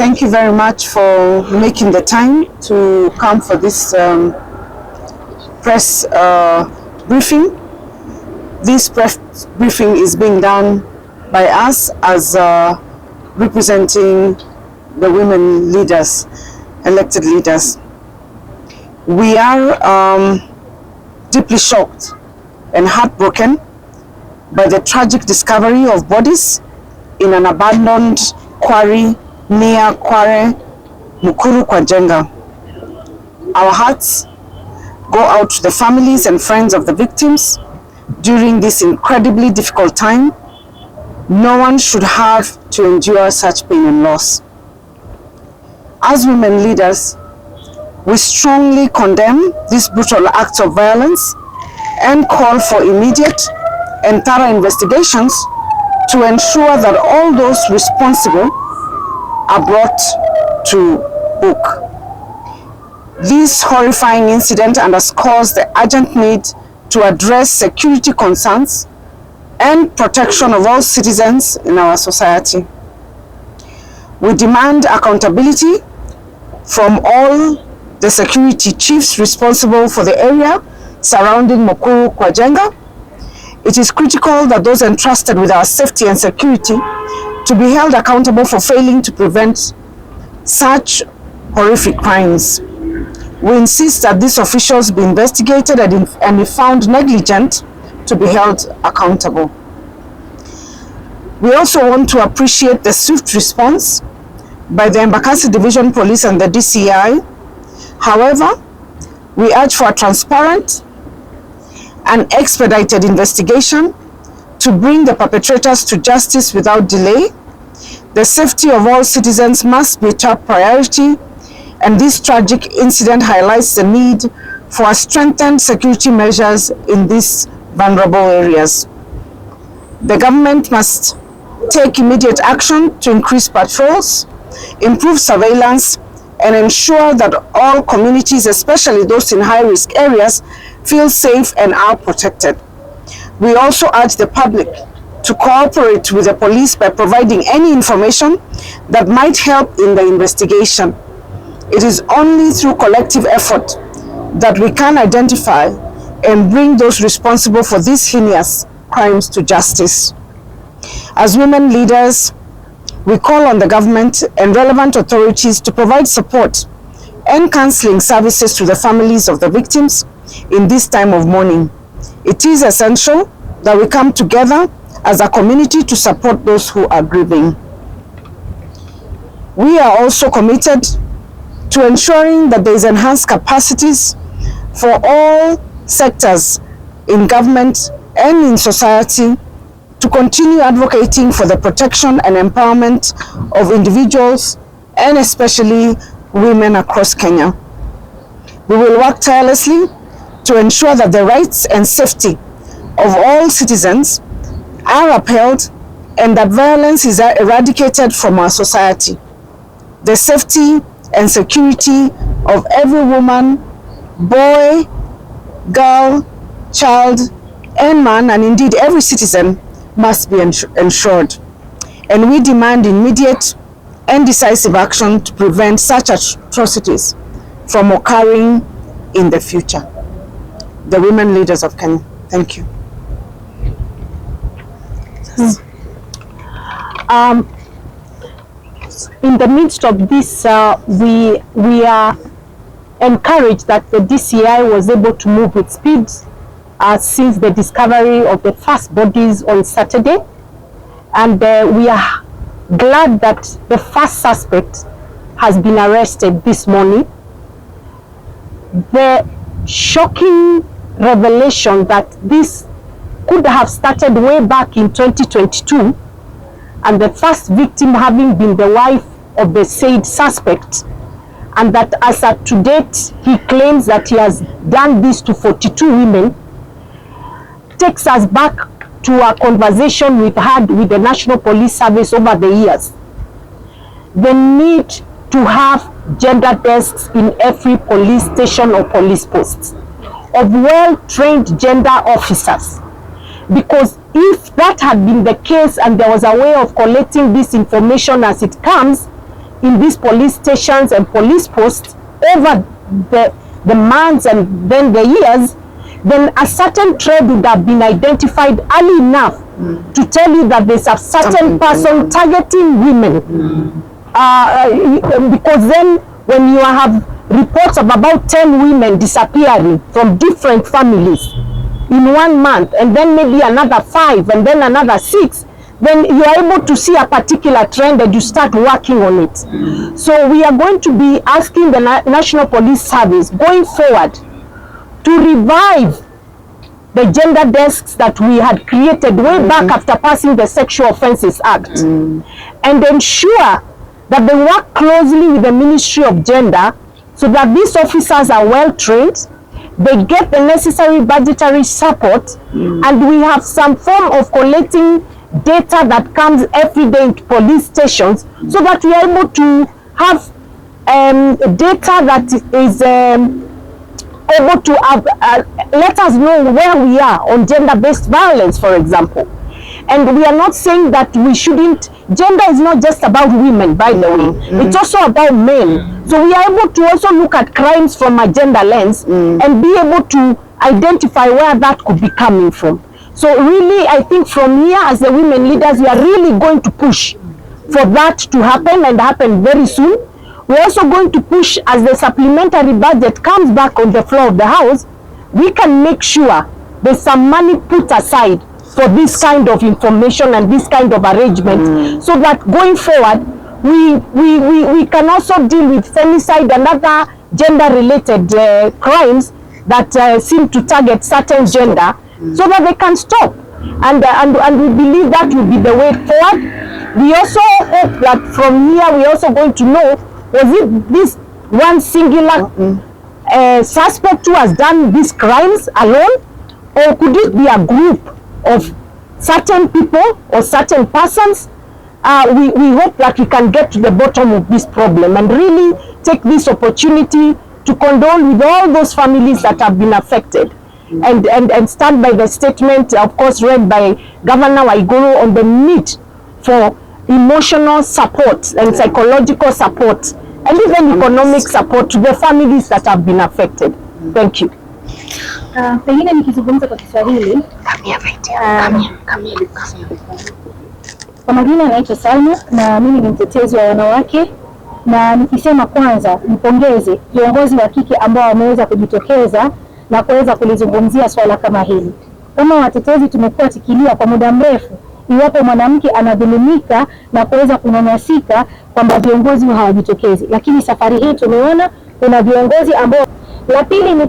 Thank you very much for making the time to come for this press briefing. This press briefing is being done by us as representing the women leaders, elected leaders. We are deeply shocked and heartbroken by the tragic discovery of bodies in an abandoned quarry near Kware, Mukuru-Kwajenga. Our hearts go out to the families and friends of the victims during this incredibly difficult time. No one should have to endure such pain and loss. As women leaders, we strongly condemn these brutal acts of violence and call for immediate and thorough investigations to ensure that all those responsible are brought to book. This horrifying incident underscores the urgent need to address security concerns and protection of all citizens in our society. We demand accountability from all the security chiefs responsible for the area surrounding Mukuru-Kwajenga. It is critical that those entrusted with our safety and security to be held accountable for failing to prevent such horrific crimes. We insist that these officials be investigated and if found negligent, to be held accountable. We also want to appreciate the swift response by the Embakasi Division Police and the DCI. However, we urge for a transparent and expedited investigation to bring the perpetrators to justice without delay. The safety of all citizens must be a top priority, and this tragic incident highlights the need for strengthened security measures in these vulnerable areas. The government must take immediate action to increase patrols, improve surveillance, and ensure that all communities, especially those in high-risk areas, feel safe and are protected. We also urge the public to cooperate with the police by providing any information that might help in the investigation. It is only through collective effort that we can identify and bring those responsible for these heinous crimes to justice. As women leaders, we call on the government and relevant authorities to provide support and counseling services to the families of the victims in this time of mourning. It is essential that we come together as a community to support those who are grieving. We are also committed to ensuring that there is enhanced capacities for all sectors in government and in society to continue advocating for the protection and empowerment of individuals and especially women across Kenya. We will work tirelessly to ensure that the rights and safety of all citizens are upheld and that violence is eradicated from our society. The safety and security of every woman, boy, girl, child, and man, and indeed every citizen must be ensured. And we demand immediate and decisive action to prevent such atrocities from occurring in the future. The women leaders of Kenya. Thank you. In the midst of this, we are encouraged that the DCI was able to move with speed since the discovery of the first bodies on Saturday, and we are glad that the first suspect has been arrested this morning. The shocking revelation that this could have started way back in 2022, and the first victim having been the wife of the said suspect, and that as at to date he claims that he has done this to 42 women, takes us back to a conversation we've had with the National Police Service over the years. The need to have gender desks in every police station or police post of well-trained gender officers, because if that had been the case and there was a way of collecting this information as it comes, in these police stations and police posts over the months and then the years, then a certain trend would have been identified early enough to tell you that there's a certain person targeting women. Because then when you have reports of about 10 women disappearing from different families in 1 month, and then maybe another 5 and then another 6, then you are able to see a particular trend and you start working on it. So we are going to be asking the National Police Service going forward to revive the gender desks that we had created way back after passing the Sexual Offences Act, and ensure that they work closely with the Ministry of Gender so that these officers are well trained, they get the necessary budgetary support, and we have some form of collecting data that comes every day into police stations so that we are able to have data that is able to let us know where we are on gender-based violence, for example. And we are not saying that we shouldn't, gender is not just about women, by the way, it's also about men. So we are able to also look at crimes from a gender lens and be able to identify where that could be coming from. So really, I think from here, as the women leaders, we are really going to push for that to happen and happen very soon. We're also going to push, as the supplementary budget comes back on the floor of the House, we can make sure there's some money put aside for this kind of information and this kind of arrangement, so that going forward, we can also deal with femicide and other gender-related crimes that seem to target certain gender, so that they can stop. And we believe that will be the way forward. We also hope that from here, we're also going to know, was it this one singular suspect who has done these crimes alone, or could it be a group of certain people or certain persons? We hope that we can get to the bottom of this problem and really take this opportunity to condole with all those families that have been affected, and stand by the statement, of course, read by Governor Waiguru on the need for emotional support and psychological support and even economic support to the families that have been affected. Thank you. Pengine nikizungumza kwa Kiswahili, kwa majina naitwa Salma na mimi ni mtetezi wa wanawake, na nikisema kwanza nipongeze viongozi wa kike ambao wameweza kujitokeza na kuweza kulizungumzia swala kama hili. Kama watetezi tumekuwa tikilia kwa muda mrefu iwapo mwanamke anadhulumika na kuweza kunyanyasika kwamba viongozi hawajitokezi, lakini safari hii tumeona kuna viongozi ambao. La pili ni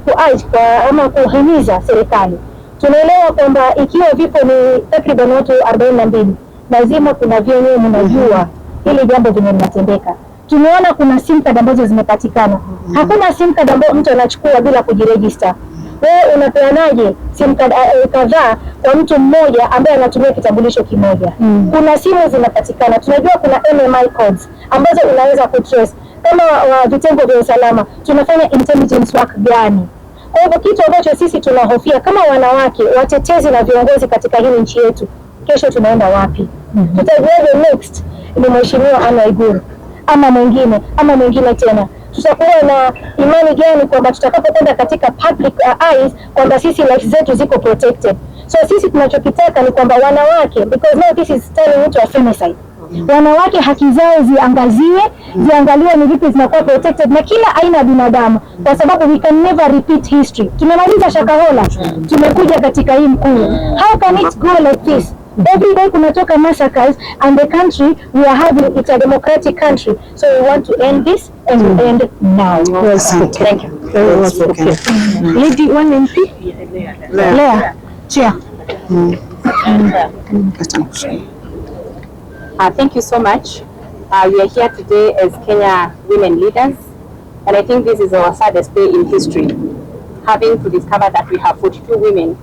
kuhimiza serikali. Tunaelewa kwamba ikiwa vifo ni takriban watu 42, lazima kuna vyenye mnajua hili jambo vyenye linatendeka. Tumeona kuna SIM card ambazo zimepatikana. Hakuna SIM card ambayo mtu anachukua bila kujiregister. Wewe unapeanaje SIM card kadhaa kwa mtu mmoja ambaye anatumia kitambulisho kimoja? Kuna simu zinapatikana. Tunajua kuna MMI codes ambazo unaweza kutrace. Kama vitengo vya usalama tunafanya intelligence work gani? Kwa hivyo kitu ambacho sisi tunahofia kama wanawake watetezi na viongozi katika hii nchi yetu, kesho tunaenda wapi? Tutajuaje next ni mheshimiwa Anne Waiguru ama mwingine tena? Tutakuwa na imani gani kwamba tutakapokwenda katika public eyes kwamba sisi life zetu ziko protected? So sisi tunachokitaka ni kwamba wanawake, because now this is turning into a femicide, wanawake haki zao ziangaliwe ni vipi zinakuwa protected na kila aina ya binadamu, kwa sababu we can never repeat history. Tumemaliza Shakahola, tumekuja katika hii Mkuu. How can it go like this? Every day kunatoka massacres, and the country we are having, it's a democratic country, so we want to end this and to end now. Well said. Thank you. Very well spoken. Lady 1 MP? Leah. Chair. Thank you so much. We are here today as Kenya women leaders, and I think this is our saddest day in history, having to discover that we have 42 women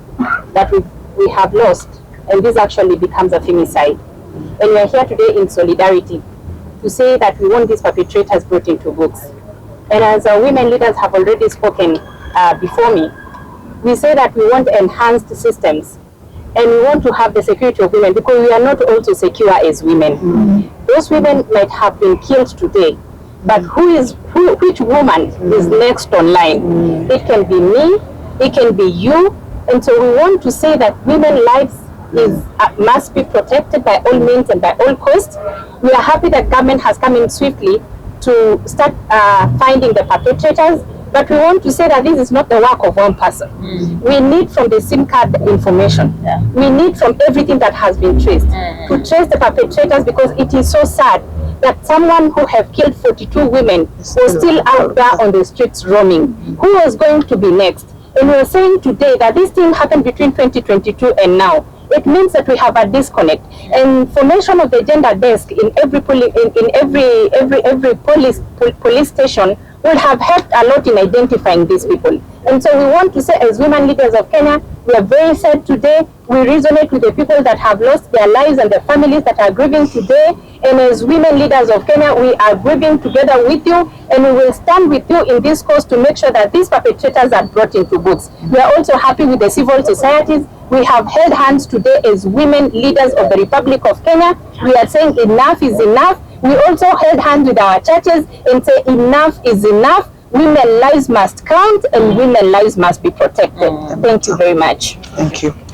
that we have lost, and this actually becomes a femicide. And we are here today in solidarity to say that we want these perpetrators brought into books. And as our women leaders have already spoken before me, we say that we want enhanced systems, and we want to have the security of women, because we are not also secure as women. those women might have been killed today, but which woman is next online? It can be me, it can be you, and so we want to say that women's lives must be protected by all means and by all costs. We are happy that government has come in swiftly to start finding the perpetrators, but we want to say that this is not the work of one person. We need from the SIM card information. We need from everything that has been traced to trace the perpetrators, because it is so sad that someone who have killed 42 women was still out there on the streets roaming. Who was going to be next? And we are saying today that this thing happened between 2022 and now. It means that we have a disconnect. And formation of the gender desk in every police station will have helped a lot in identifying these people. And so we want to say, as women leaders of Kenya, we are very sad today. We resonate with the people that have lost their lives and the families that are grieving today. And as women leaders of Kenya, we are grieving together with you, and we will stand with you in this cause to make sure that these perpetrators are brought into books. We are also happy with the civil societies. We have held hands today as women leaders of the Republic of Kenya. We are saying enough is enough. We also held hands with our churches and say enough is enough. Women's lives must count and women's lives must be protected. Thank you very much. Thank you.